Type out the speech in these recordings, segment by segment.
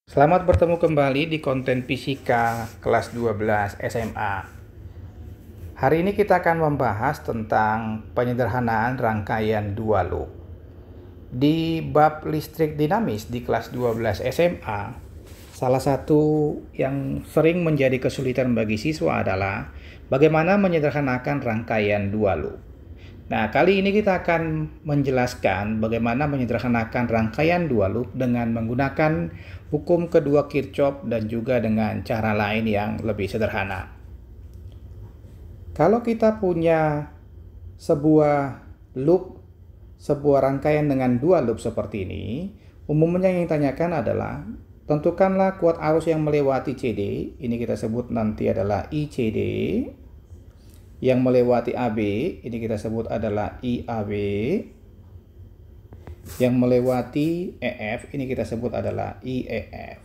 Selamat bertemu kembali di konten fisika kelas 12 SMA. Hari ini kita akan membahas tentang penyederhanaan rangkaian dua loop. Di bab listrik dinamis di kelas 12 SMA, salah satu yang sering menjadi kesulitan bagi siswa adalah bagaimana menyederhanakan rangkaian dua loop. Nah, kali ini kita akan menjelaskan bagaimana menyederhanakan rangkaian dua loop dengan menggunakan hukum kedua Kirchhoff dan juga dengan cara lain yang lebih sederhana. Kalau kita punya sebuah loop, sebuah rangkaian dengan dua loop seperti ini, umumnya yang ditanyakan adalah tentukanlah kuat arus yang melewati CD, ini kita sebut nanti adalah ICD. Yang melewati AB, ini kita sebut adalah IAB. Yang melewati EF, ini kita sebut adalah IEF.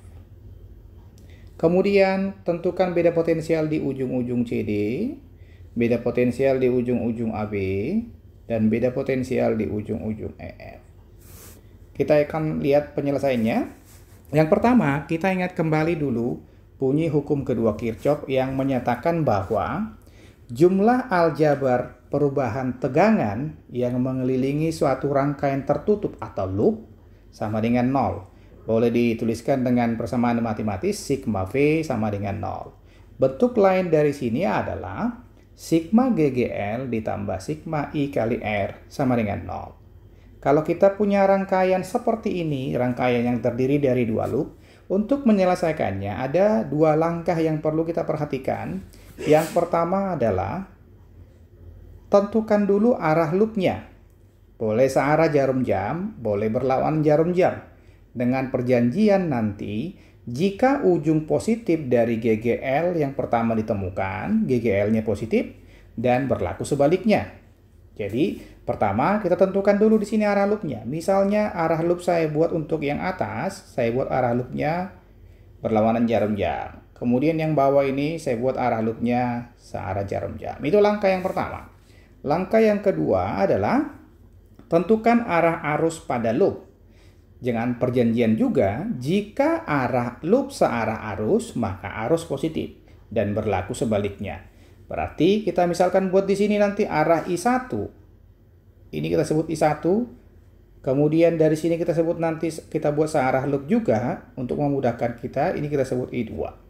Kemudian tentukan beda potensial di ujung-ujung CD, beda potensial di ujung-ujung AB, dan beda potensial di ujung-ujung EF. Kita akan lihat penyelesaiannya. Yang pertama, kita ingat kembali dulu bunyi hukum kedua Kirchhoff yang menyatakan bahwa jumlah aljabar perubahan tegangan yang mengelilingi suatu rangkaian tertutup atau loop sama dengan 0. Boleh dituliskan dengan persamaan matematis sigma V sama dengan 0. Bentuk lain dari sini adalah sigma GGL ditambah sigma I kali R sama dengan 0. Kalau kita punya rangkaian seperti ini, rangkaian yang terdiri dari dua loop, untuk menyelesaikannya ada dua langkah yang perlu kita perhatikan. Yang pertama adalah tentukan dulu arah loopnya. Boleh searah jarum jam, boleh berlawanan jarum jam. Dengan perjanjian nanti, jika ujung positif dari GGL yang pertama ditemukan, GGL-nya positif, dan berlaku sebaliknya. Jadi, pertama kita tentukan dulu di sini arah loopnya. Misalnya arah loop saya buat untuk yang atas, saya buat arah loopnya berlawanan jarum jam. Kemudian yang bawah ini saya buat arah loopnya searah jarum jam. Itu langkah yang pertama. Langkah yang kedua adalah tentukan arah arus pada loop. Dengan perjanjian juga, jika arah loop searah arus, maka arus positif dan berlaku sebaliknya. Berarti kita misalkan buat di sini nanti arah I1. Ini kita sebut I1. Kemudian dari sini kita sebut nanti kita buat searah loop juga untuk memudahkan kita. Ini kita sebut I2.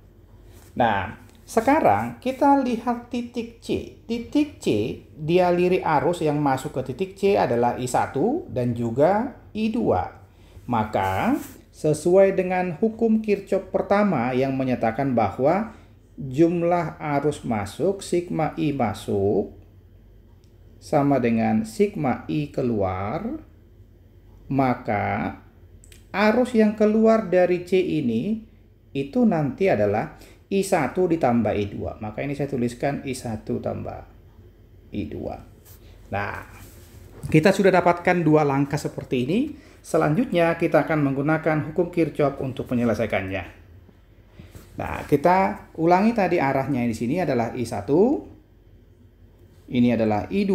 Nah, sekarang kita lihat titik C. Titik C dialiri arus yang masuk ke titik C adalah I1 dan juga I2. Maka, sesuai dengan hukum Kirchhoff pertama yang menyatakan bahwa jumlah arus masuk, sigma I masuk, sama dengan sigma I keluar, maka arus yang keluar dari C ini itu nanti adalah I1 ditambah I2. Maka ini saya tuliskan I1 tambah I2. Nah, kita sudah dapatkan dua langkah seperti ini. Selanjutnya kita akan menggunakan hukum Kirchhoff untuk menyelesaikannya. Nah, kita ulangi tadi arahnya di sini adalah I1. Ini adalah I2.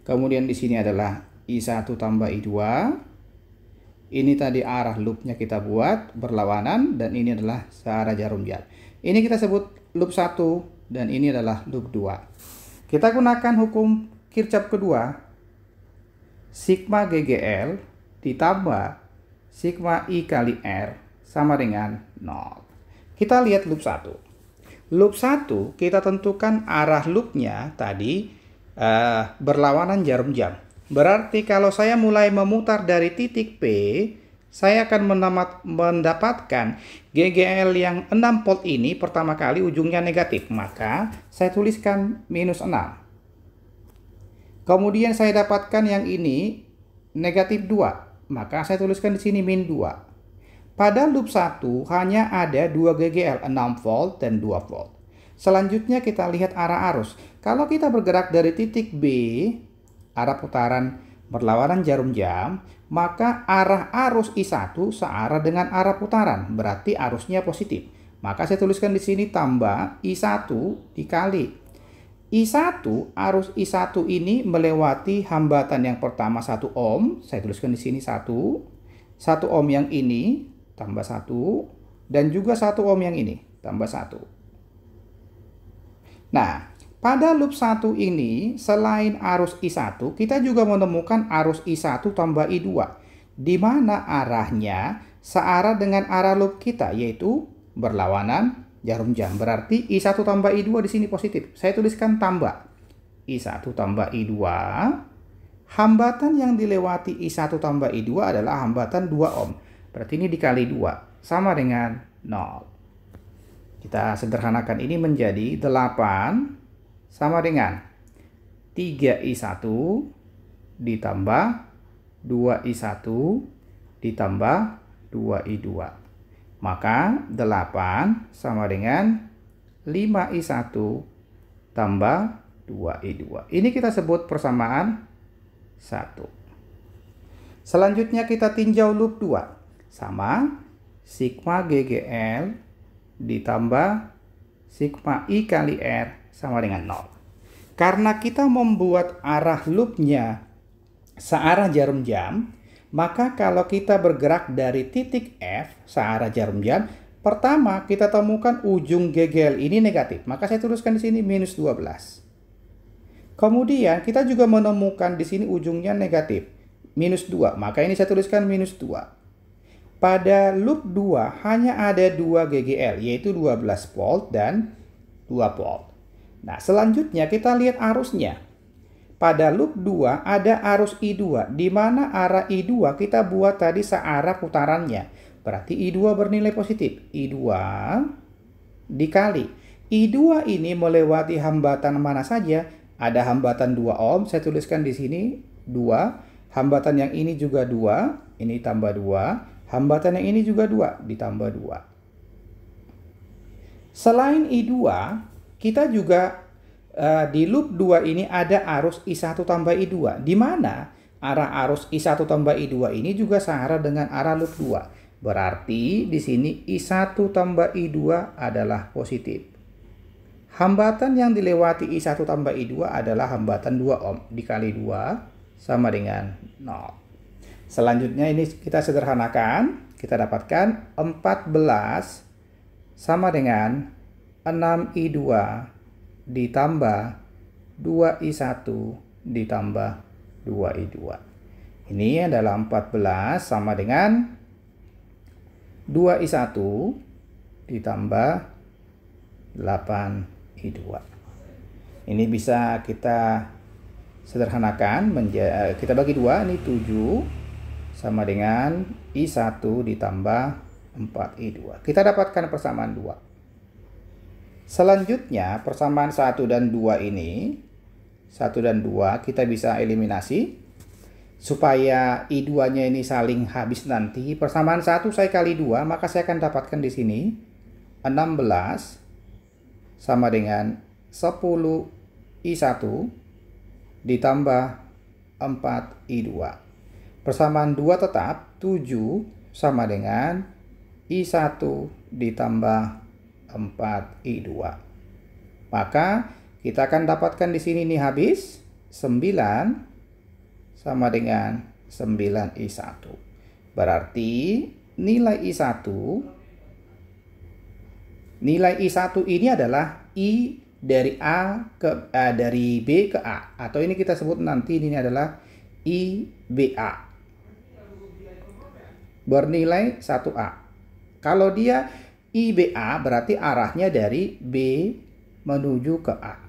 Kemudian di sini adalah I1 tambah I2. Ini tadi arah loopnya kita buat berlawanan dan ini adalah searah jarum jam. Ini kita sebut loop 1 dan ini adalah loop 2. Kita gunakan hukum Kirchhoff kedua. Sigma GGL ditambah sigma I kali R sama dengan 0. Kita lihat loop 1. Loop 1 kita tentukan arah loopnya tadi berlawanan jarum jam. Berarti kalau saya mulai memutar dari titik P, saya akan mendapatkan GGL yang 6 volt ini pertama kali ujungnya negatif. Maka saya tuliskan minus 6. Kemudian saya dapatkan yang ini negatif 2. Maka saya tuliskan di sini min 2. Pada loop 1 hanya ada 2 GGL, 6 volt dan 2 volt. Selanjutnya kita lihat arah arus. Kalau kita bergerak dari titik B, arah putaran berlawanan jarum jam, maka arah arus I1 searah dengan arah putaran, berarti arusnya positif. Maka saya tuliskan di sini tambah I1 dikali I1, arus I1 ini melewati hambatan yang pertama 1 ohm, saya tuliskan di sini 1 ohm yang ini tambah 1, dan juga 1 ohm yang ini, tambah 1. Nah, pada loop 1 ini, selain arus I1, kita juga menemukan arus I1 tambah I2, di mana arahnya searah dengan arah loop kita, yaitu berlawanan jarum jam. Berarti I1 tambah I2 di sini positif. Saya tuliskan tambah. I1 tambah I2. Hambatan yang dilewati I1 tambah I2 adalah hambatan 2 ohm. Berarti ini dikali 2, sama dengan 0. Kita sederhanakan ini menjadi 8 sama dengan 3I1 ditambah 2I1 ditambah 2I2. Maka 8 sama dengan 5I1 tambah 2I2. Ini kita sebut persamaan 1. Selanjutnya kita tinjau loop 2. Sama sigma GGL ditambah sigma I kali R sama dengan 0. Karena kita membuat arah loopnya searah jarum jam, maka kalau kita bergerak dari titik F searah jarum jam, pertama kita temukan ujung GGL ini negatif. Maka saya tuliskan di sini minus 12. Kemudian kita juga menemukan di sini ujungnya negatif, minus 2. Maka ini saya tuliskan minus 2. Pada loop 2 hanya ada 2 GGL, yaitu 12 volt dan 2 volt. Nah, selanjutnya kita lihat arusnya. Pada loop 2 ada arus I2, di mana arah I2 kita buat tadi searah putarannya. Berarti I2 bernilai positif. I2 dikali. I2 ini melewati hambatan mana saja? Ada hambatan 2 ohm, saya tuliskan di sini 2. Hambatan yang ini juga 2, ini tambah 2. Hambatan yang ini juga 2, ditambah 2. Selain I2, kita juga di loop 2 ini ada arus I1 tambah I2, di mana arah arus I1 tambah I2 ini juga searah dengan arah loop 2. Berarti di sini I1 tambah I2 adalah positif. Hambatan yang dilewati I1 tambah I2 adalah hambatan 2 ohm dikali 2 sama dengan 0. Selanjutnya ini kita sederhanakan, kita dapatkan 14 sama dengan 6I2 ditambah 2I1 ditambah 2I2. Ini adalah 14 sama dengan 2I1 ditambah 8I2. Ini bisa kita sederhanakan, kita bagi 2, ini 7 sama dengan I1 ditambah 4I2. Kita dapatkan persamaan 2. Selanjutnya persamaan 1 dan 2 ini, 1 dan 2 kita bisa eliminasi supaya I2-nya ini saling habis nanti. Persamaan 1 saya kali 2, maka saya akan dapatkan di sini 16 sama dengan 10 I1 ditambah 4I2. Persamaan 2 tetap 7 sama dengan I1 ditambah 4I2. Maka kita akan dapatkan di sini nih habis 9 sama dengan 9I1. Berarti nilai I1 ini adalah I dari dari B ke A, atau ini kita sebut nanti ini adalah IBA bernilai 1A. Kalau dia IBA berarti arahnya dari B menuju ke A.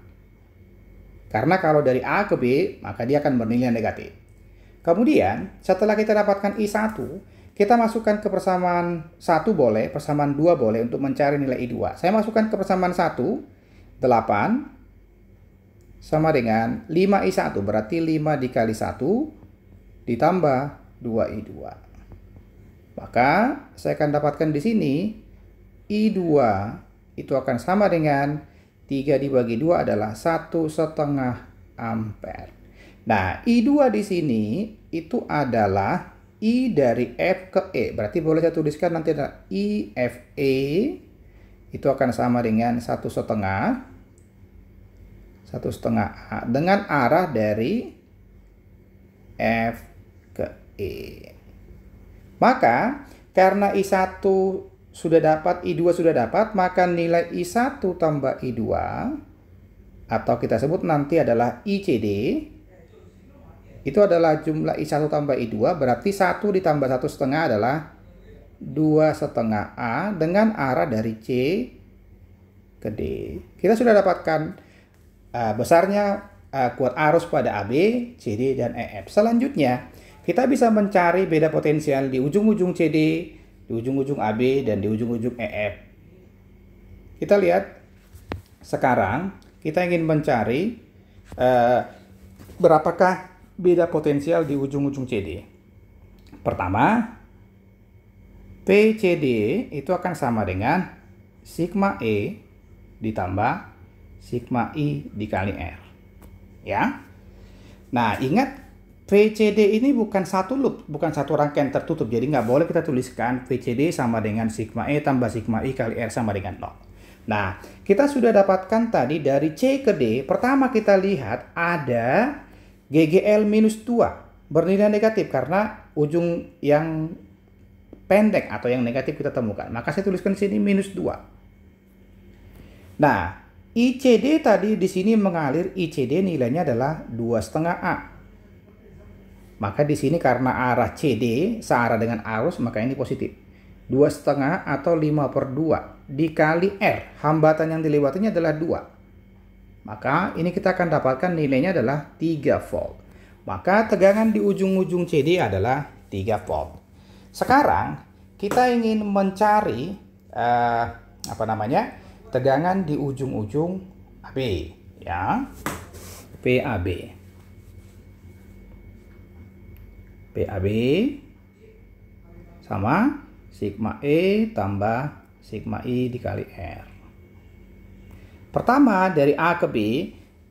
Karena kalau dari A ke B maka dia akan bernilai negatif. Kemudian setelah kita dapatkan I1, kita masukkan ke persamaan 1 boleh, persamaan 2 boleh untuk mencari nilai I2. Saya masukkan ke persamaan 1, 8 sama dengan 5I1, berarti 5 dikali 1 ditambah 2I2. Maka saya akan dapatkan di sini I2 itu akan sama dengan 3 dibagi 2 adalah 1,5 ampere. Nah, I2 di sini itu adalah I dari F ke E. Berarti boleh saya tuliskan nanti ada IFE itu akan sama dengan 1,5 A dengan arah dari F ke E. Maka karena I1 sudah dapat, I2 sudah dapat, maka nilai I1 tambah I2 atau kita sebut nanti adalah ICD itu adalah jumlah I1 tambah I2, berarti 1 ditambah 1,5 adalah 2,5 A dengan arah dari C ke D. Kita sudah dapatkan besarnya kuat arus pada AB, CD, dan EF. Selanjutnya, kita bisa mencari beda potensial di ujung-ujung CD, di ujung-ujung AB, dan di ujung-ujung EF. Kita lihat sekarang, kita ingin mencari berapakah beda potensial di ujung-ujung CD. Pertama, PCD itu akan sama dengan sigma E ditambah sigma I dikali R. Ya. Nah, ingat PCD ini bukan satu loop, bukan satu rangkaian tertutup. Jadi nggak boleh kita tuliskan PCD sama dengan sigma E tambah sigma I kali R sama dengan 0. Nah, kita sudah dapatkan tadi dari C ke D. Pertama kita lihat ada GGL minus 2 bernilai negatif karena ujung yang pendek atau yang negatif kita temukan. Maka saya tuliskan di sini minus 2. Nah, ICD tadi di sini mengalir, ICD nilainya adalah 2,5 A. Maka di sini karena arah CD searah dengan arus, maka ini positif. 2,5 atau 5/2 dikali R. Hambatan yang dilewatinya adalah 2. Maka ini kita akan dapatkan nilainya adalah 3 volt. Maka tegangan di ujung-ujung CD adalah 3 volt. Sekarang kita ingin mencari tegangan di ujung-ujung AB, ya. PAB. PAB sama sigma E tambah sigma I dikali R. Pertama, dari A ke B,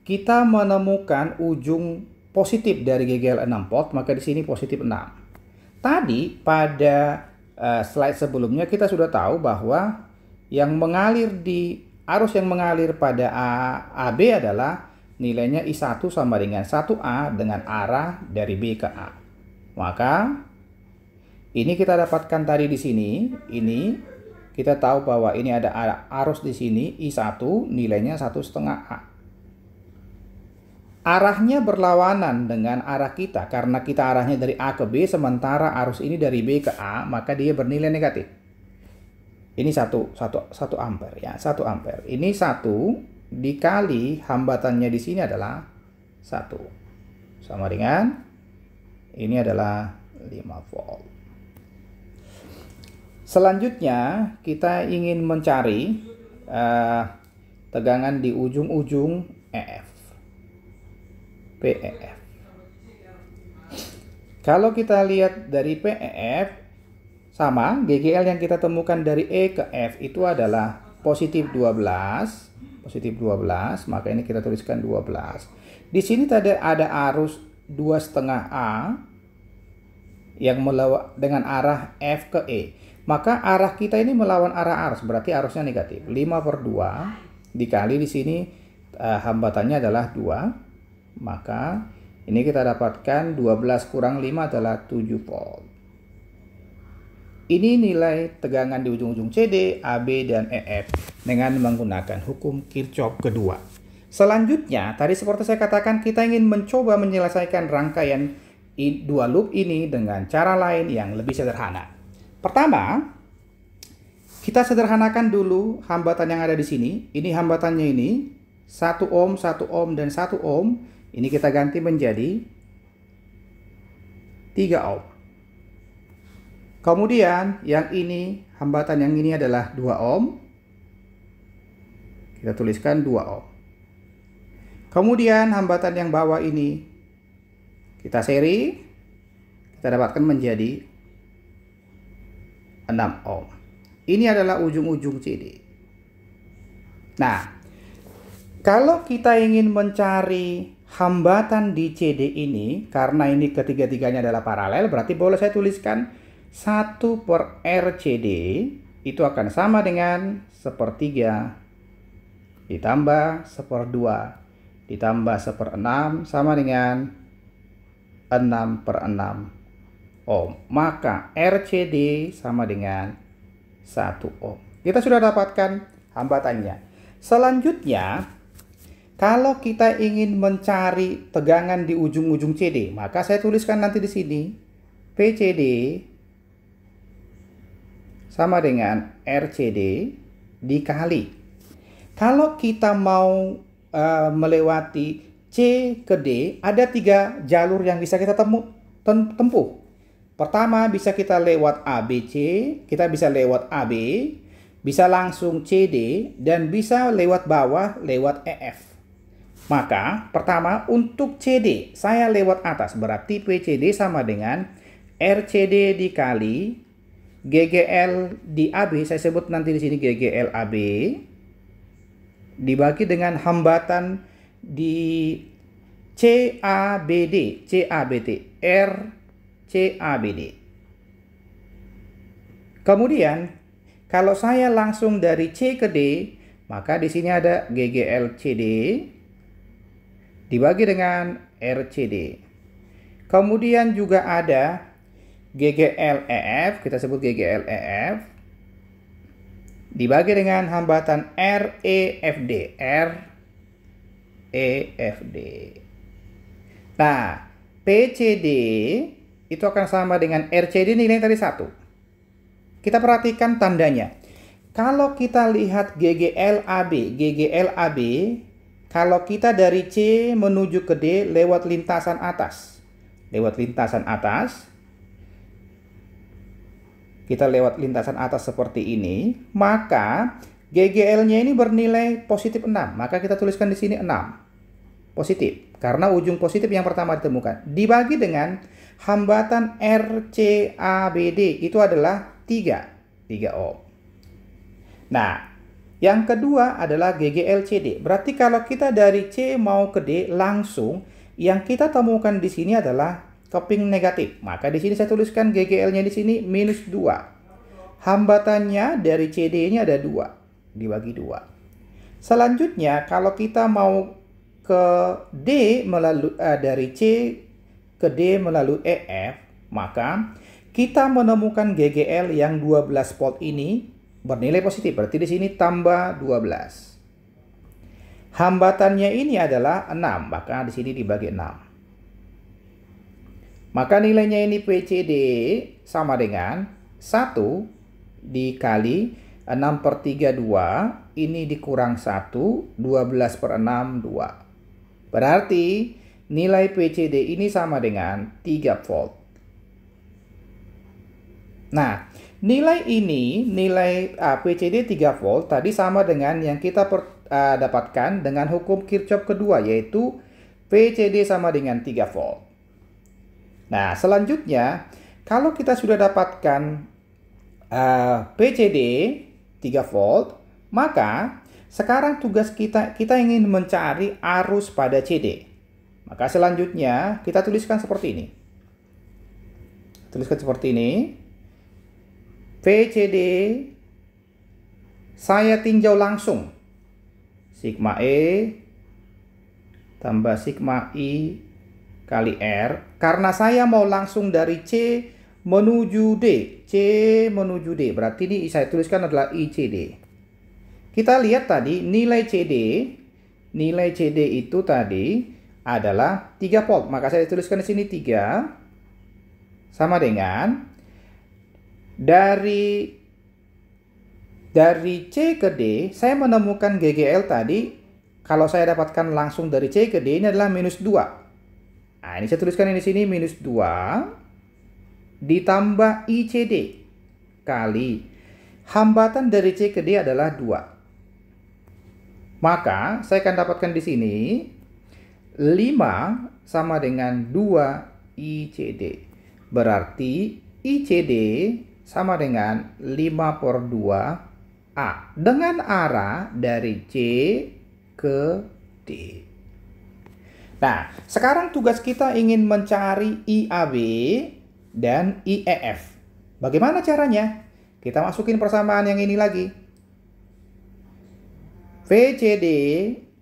kita menemukan ujung positif dari GGL 6 volt, maka di sini positif 6. Tadi pada slide sebelumnya kita sudah tahu bahwa yang mengalir di arus yang mengalir pada AB adalah nilainya I1 sama dengan 1A dengan arah dari B ke A. Maka ini kita dapatkan tadi di sini, ini kita tahu bahwa ini ada arus di sini I1 nilainya 1,5 A. Arahnya berlawanan dengan arah kita karena kita arahnya dari A ke B sementara arus ini dari B ke A, maka dia bernilai negatif. Ini 1 ampere ya, 1 ampere. Ini 1 dikali hambatannya di sini adalah 1. Sama dengan ini adalah 5 volt. Selanjutnya kita ingin mencari tegangan di ujung-ujung EF. PEF. Kalau kita lihat dari PEF sama GGL yang kita temukan dari E ke F itu adalah positif 12, maka ini kita tuliskan 12. Di sini tadi ada arus 2,5 A yang dengan arah F ke E. Maka arah kita ini melawan arah arus, berarti arusnya negatif. 5/2 dikali di sini hambatannya adalah 2. Maka ini kita dapatkan 12 kurang 5 adalah 7 volt. Ini nilai tegangan di ujung-ujung CD, AB, dan EF dengan menggunakan hukum Kirchhoff kedua. Selanjutnya, tadi seperti saya katakan, kita ingin mencoba menyelesaikan rangkaian dua loop ini dengan cara lain yang lebih sederhana. Pertama, kita sederhanakan dulu hambatan yang ada di sini. Ini hambatannya ini 1 ohm, 1 ohm, dan 1 ohm. Ini kita ganti menjadi 3 ohm. Kemudian yang ini, hambatan yang ini adalah 2 ohm. Kita tuliskan 2 ohm. Kemudian hambatan yang bawah ini kita seri, kita dapatkan menjadi 6 ohm. Ini adalah ujung-ujung CD. Nah, kalau kita ingin mencari hambatan di CD ini, karena ini ketiga-tiganya adalah paralel, berarti boleh saya tuliskan 1/RCD itu akan sama dengan 1/3 ditambah 1/2 ditambah 1/6 sama dengan 6/6 ohm. Maka RCD sama dengan 1 ohm. Kita sudah dapatkan hambatannya. Selanjutnya, kalau kita ingin mencari tegangan di ujung-ujung CD, maka saya tuliskan nanti di sini PCD sama dengan RCD dikali. Kalau kita mau melewati C ke D, ada 3 jalur yang bisa kita tempuh. Pertama, bisa kita lewat ABC, kita bisa lewat AB, bisa langsung CD, dan bisa lewat bawah lewat EF. Maka pertama untuk CD saya lewat atas, berarti PCD sama dengan RCD dikali GGL di AB, saya sebut nanti di sini GGL AB, dibagi dengan hambatan di CABD, CABD. Kemudian kalau saya langsung dari C ke D, maka di sini ada GGL CD dibagi dengan RCD. Kemudian juga ada GGL EF, kita sebut GGL EF, dibagi dengan hambatan REFD. Nah, PCD itu akan sama dengan RCD nilai tadi 1. Kita perhatikan tandanya. Kalau kita lihat GGL AB, kalau kita dari C menuju ke D lewat lintasan atas. Kita lewat lintasan atas seperti ini, maka GGL-nya ini bernilai positif 6. Maka kita tuliskan di sini 6. Positif. Karena ujung positif yang pertama ditemukan. Dibagi dengan hambatan RCABD itu adalah 3 ohm. Nah, yang kedua adalah GGL CD. Berarti kalau kita dari C mau ke D langsung, yang kita temukan di sini adalah keping negatif. Maka di sini saya tuliskan GGL-nya di sini minus 2. Hambatannya dari CD ini ada 2, dibagi 2. Selanjutnya, kalau kita mau ke D melalui dari C ke D melalui EF, maka kita menemukan GGL yang 12 volt ini bernilai positif, berarti di sini tambah 12. Hambatannya ini adalah 6, maka di sini dibagi 6. Maka nilainya ini PCD sama dengan 1 dikali 6/32, ini dikurang 1, 12/6, 2. Berarti nilai PCD ini sama dengan 3 volt. Nah, nilai PCD 3 volt tadi sama dengan yang kita dapatkan dengan hukum Kirchhoff kedua, yaitu PCD sama dengan 3 volt. Nah, selanjutnya kalau kita sudah dapatkan PCD 3 volt, maka sekarang tugas kita ingin mencari arus pada CD. Maka selanjutnya kita tuliskan seperti ini. PCD saya tinjau langsung sigma E tambah sigma I kali R, karena saya mau langsung dari C menuju D. Berarti ini saya tuliskan adalah ICD. Kita lihat tadi nilai CD itu tadi adalah 3 volt. Maka saya tuliskan di sini 3 sama dengan dari C ke D, saya menemukan GGL tadi, kalau saya dapatkan langsung dari C ke D, ini adalah minus 2. Nah, ini saya tuliskan di sini minus 2 ditambah ICD kali hambatan dari C ke D adalah 2. Maka saya akan dapatkan di sini 5 sama dengan 2 ICD. Berarti ICD sama dengan 5/2 A dengan arah dari C ke D. Nah, sekarang tugas kita ingin mencari IAB dan IEF. Bagaimana caranya? Kita masukin persamaan yang ini lagi. VCD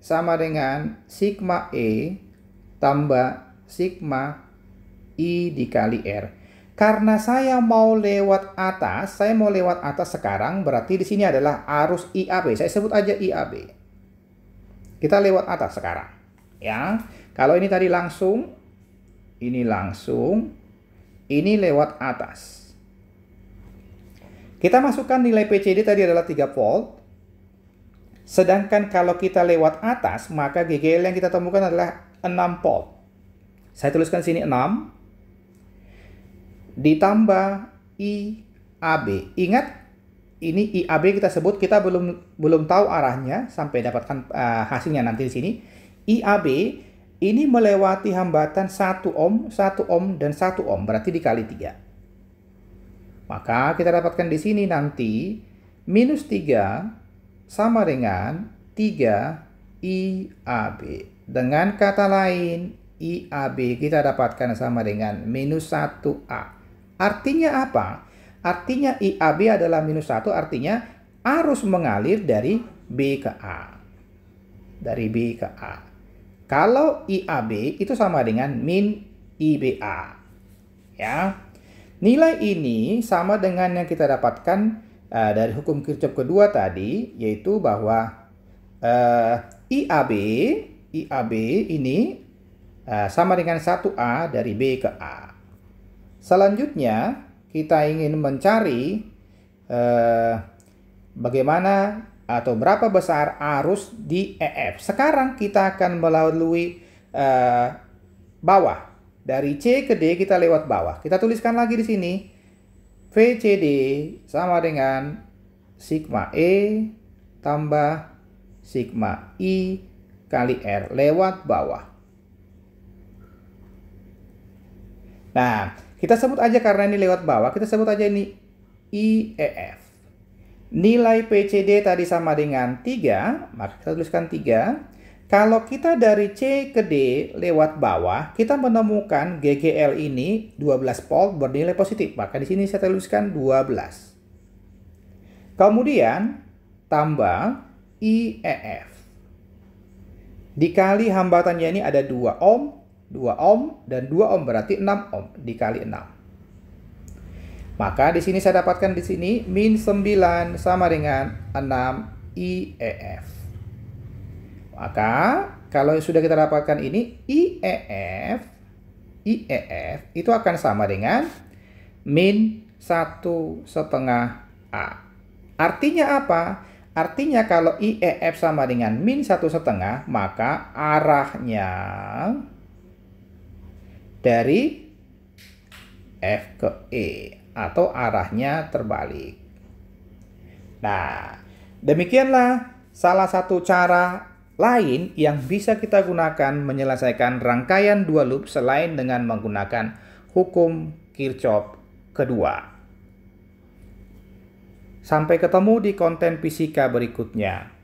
sama dengan sigma E tambah sigma I dikali R. Karena saya mau lewat atas sekarang, berarti di sini adalah arus IAB. Saya sebut aja IAB. Kita lewat atas sekarang. Ya. Kalau ini tadi langsung, ini lewat atas. Kita masukkan nilai PCD tadi adalah 3 volt. Sedangkan kalau kita lewat atas, maka GGL yang kita temukan adalah 6 volt. Saya tuliskan sini 6 ditambah IAB. Ingat, ini IAB kita sebut, kita belum tahu arahnya sampai dapatkan hasilnya nanti di sini. IAB ini melewati hambatan 1 ohm, 1 ohm, dan 1 ohm, berarti dikali 3. Maka kita dapatkan di sini nanti minus 3 sama dengan 3 IAB. Dengan kata lain, IAB kita dapatkan sama dengan minus 1A. Artinya apa? Artinya IAB adalah minus 1, artinya arus mengalir dari B ke A. Dari B ke A. Kalau IAB itu sama dengan min IBA. Ya. Nilai ini sama dengan yang kita dapatkan dari hukum Kirchhoff kedua tadi, yaitu bahwa IAB ini sama dengan 1A dari B ke A. Selanjutnya, kita ingin mencari bagaimana atau berapa besar arus di EF. Sekarang kita akan melalui bawah. Dari C ke D kita lewat bawah. Kita tuliskan lagi di sini. VCD sama dengan sigma E tambah sigma I kali R lewat bawah. Nah, kita sebut aja karena ini lewat bawah, kita sebut aja ini IEF. Nilai PCD tadi sama dengan 3, maka kita tuliskan 3. Kalau kita dari C ke D lewat bawah, kita menemukan GGL ini 12 volt bernilai positif. Maka di sini saya tuliskan 12. Kemudian tambah IEF. Dikali hambatannya ini ada 2 ohm. 2 ohm dan 2 ohm berarti 6 ohm dikali 6. Maka di sini saya dapatkan di sini min 9 sama dengan 6 IEF. Maka kalau sudah kita dapatkan ini IEF itu akan sama dengan min 1,5 A. Artinya apa? Artinya kalau IEF sama dengan min 1,5, maka arahnya dari F ke E atau arahnya terbalik. Nah, demikianlah salah satu cara lain yang bisa kita gunakan menyelesaikan rangkaian dua loop selain dengan menggunakan hukum Kirchhoff kedua. Sampai ketemu di konten fisika berikutnya.